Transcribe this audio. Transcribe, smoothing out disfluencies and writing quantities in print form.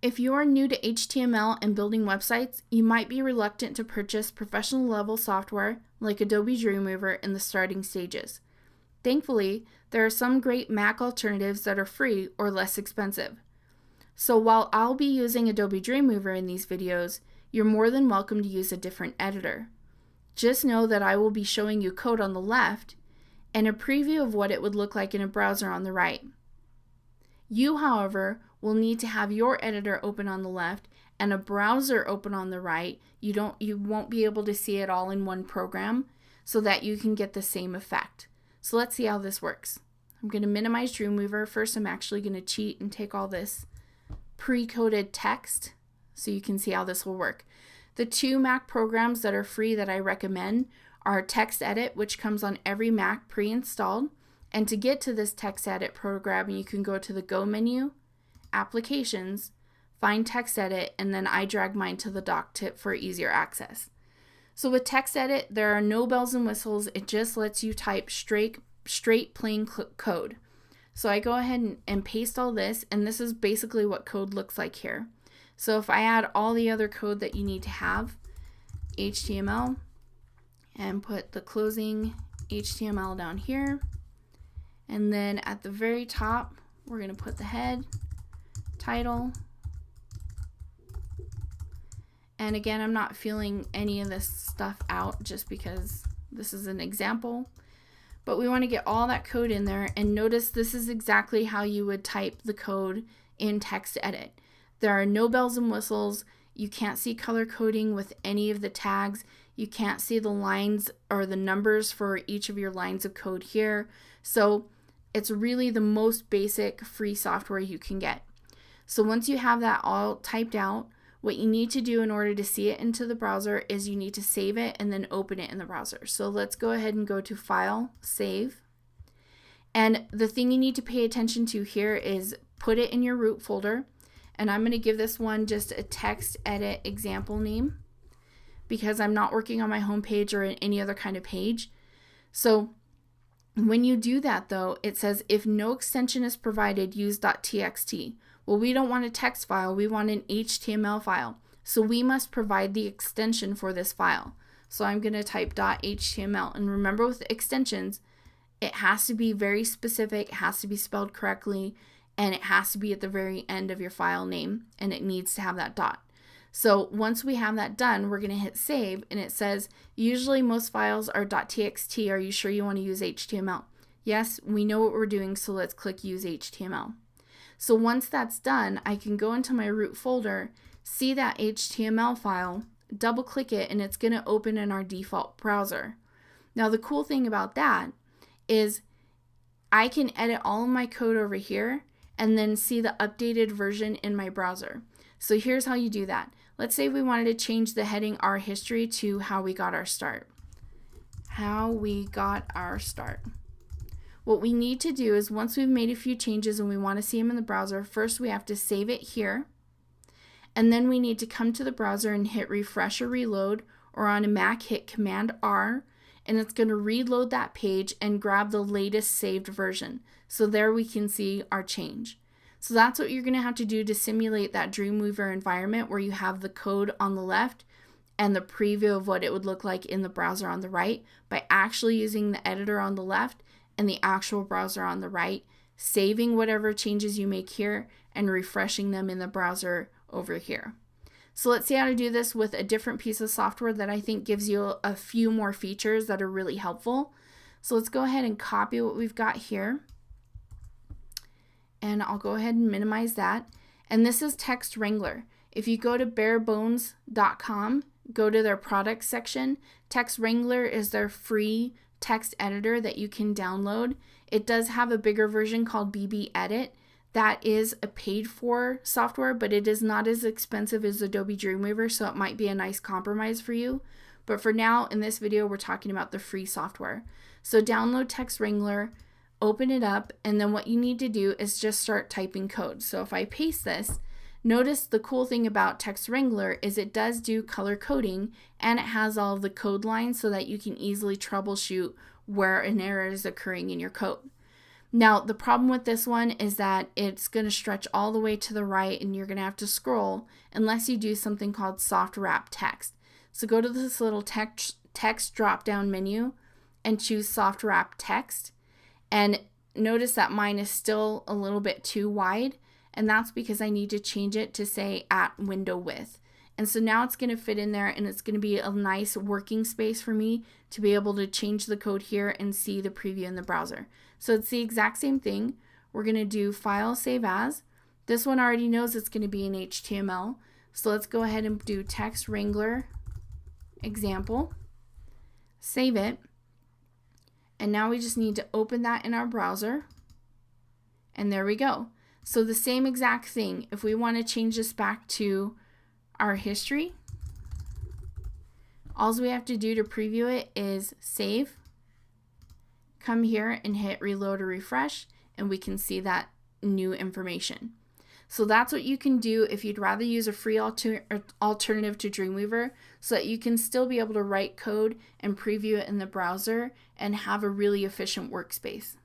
If you are new to HTML and building websites, you might be reluctant to purchase professional level software like Adobe Dreamweaver in the starting stages. Thankfully, there are some great Mac alternatives that are free or less expensive. So while I'll be using Adobe Dreamweaver in these videos, you're more than welcome to use a different editor. Just know that I will be showing you code on the left and a preview of what it would look like in a browser on the right. You, however, will need to have your editor open on the left and a browser open on the right. You won't be able to see it all in one program so that you can get the same effect. So let's see how this works. I'm going to minimize Dreamweaver. First, I'm actually going to cheat and take all this pre-coded text so you can see how this will work. The two Mac programs that are free that I recommend are TextEdit, which comes on every Mac pre-installed. And to get to this TextEdit program, you can go to the Go menu, Applications, find TextEdit, and then I drag mine to the dock tip for easier access. So with TextEdit, there are no bells and whistles. It just lets you type straight plain code. So I go ahead and paste all this, and this is basically what code looks like here. So if I add all the other code that you need to have, HTML, and put the closing HTML down here, and then at the very top, we're going to put the head, title, and again, I'm not filling any of this stuff out just because this is an example, but we want to get all that code in there, and notice this is exactly how you would type the code in TextEdit. There are no bells and whistles. You can't see color coding with any of the tags. You can't see the lines or the numbers for each of your lines of code here. So it's really the most basic free software you can get. So once you have that all typed out, what you need to do in order to see it into the browser is you need to save it and then open it in the browser. So let's go ahead and go to File, Save. And the thing you need to pay attention to here is put it in your root folder. And I'm going to give this one just a TextEdit example name because I'm not working on my home page or in any other kind of page. So when you do that though, it says if no extension is provided, use .txt. Well, we don't want a text file, we want an HTML file. So we must provide the extension for this file. So I'm going to type .html, and remember with extensions, it has to be very specific, it has to be spelled correctly, and it has to be at the very end of your file name, and it needs to have that dot. So once we have that done, we're going to hit save, and it says, usually most files are .txt. Are you sure you want to use HTML? Yes, we know what we're doing, so let's click use HTML. So once that's done, I can go into my root folder, see that HTML file, double click it, and it's going to open in our default browser. Now the cool thing about that is I can edit all of my code over here and then see the updated version in my browser. So here's how you do that. Let's say we wanted to change the heading Our History to How We Got Our Start. How we got our start. What we need to do is once we've made a few changes and we want to see them in the browser, first we have to save it here. And then we need to come to the browser and hit refresh or reload, or on a Mac hit Command R, and it's going to reload that page and grab the latest saved version. So there we can see our change. So that's what you're going to have to do to simulate that Dreamweaver environment where you have the code on the left and the preview of what it would look like in the browser on the right by actually using the editor on the left and the actual browser on the right, saving whatever changes you make here and refreshing them in the browser over here. So let's see how to do this with a different piece of software that I think gives you a few more features that are really helpful. So let's go ahead and copy what we've got here. And I'll go ahead and minimize that. And this is Text Wrangler. If you go to barebones.com, go to their products section, Text Wrangler is their free text editor that you can download. It does have a bigger version called BB Edit. That is a paid for software, but it is not as expensive as Adobe Dreamweaver, so it might be a nice compromise for you. But for now, in this video, we're talking about the free software. So download Text Wrangler, open it up, and then what you need to do is just start typing code. So if I paste this, notice the cool thing about Text Wrangler is it does do color coding, and it has all of the code lines so that you can easily troubleshoot where an error is occurring in your code. Now, the problem with this one is that it's going to stretch all the way to the right and you're going to have to scroll unless you do something called soft wrap text. So go to this little text drop down menu and choose soft wrap text. And notice that mine is still a little bit too wide, and that's because I need to change it to say at window width. And so now it's going to fit in there, and it's going to be a nice working space for me to be able to change the code here and see the preview in the browser. So it's the exact same thing. We're going to do File, Save As. This one already knows it's going to be in HTML. So let's go ahead and do Text Wrangler example. Save it. And now we just need to open that in our browser. And there we go. So the same exact thing. If we want to change this back to our history, all we have to do to preview it is save, come here and hit reload or refresh, and we can see that new information. So that's what you can do if you'd rather use a free alternative to Dreamweaver, so that you can still be able to write code and preview it in the browser and have a really efficient workspace.